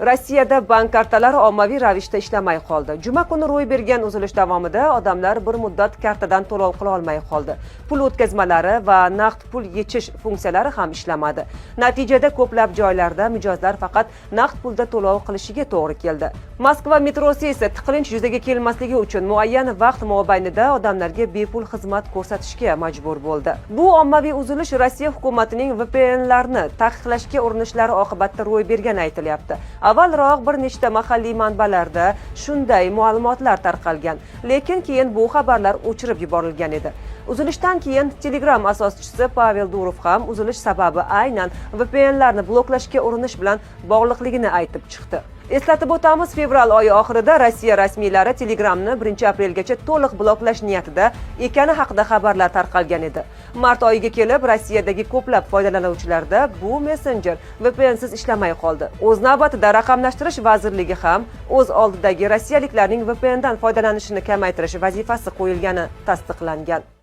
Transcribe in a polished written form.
Rossiyada bank kartalari ommaviy ravishda ishlamay qoldi. Juma kuni ro'y bergan uzilish davomida odamlar bir muddat kartadan to'lov qila olmay qoldi. Pul o'tkazmalari va naqd pul yechish funksiyalari ham ishlamadi. Natijada ko'plab joylarda mijozlar faqat naqd pulda to'lov qilishiga to'g'ri keldi. Moskva metrosi esa tiqilinch yuzaga kelmasligi uchun muayyan vaqt mobaynida odamlarga bepul xizmat ko'rsatishga majbur bo'ldi. Bu ommaviy uzilish Rossiya hukumatining VPNlarni taqiqlashga urinishlari oqibatida ro'y bergani aytilyapti. Avvalroq bir nechta mahalliy manbalarda shunday ma'lumotlar tarqalgan, lekin keyin bu xabarlar o'chirib yuborilgan edi. Uzilishdan keyin Telegram asoschisi Pavel Durov ham uzilish sababi aynan VPNlarni bloklashga urinish bilan bog'liqligini aytib chiqdi. Eslatib o'tamiz, fevral oyi oxirida Rossiya rasmiylari Telegramni 1-aprelgacha to'liq bloklash niyatida ekani haqida xabarlar tarqalgan edi. Mart oyiga kelib Rossiyadagi ko'plab foydalanuvchilarda bu messenjer VPNsiz ishlamay qoldi. O'z navbatida raqamlashtirish vazirligi ham o'z oldidagi rossiyaliklarning VPNdan foydalanishini kamaytirish vazifasi qo'yilgani tasdiqlangan.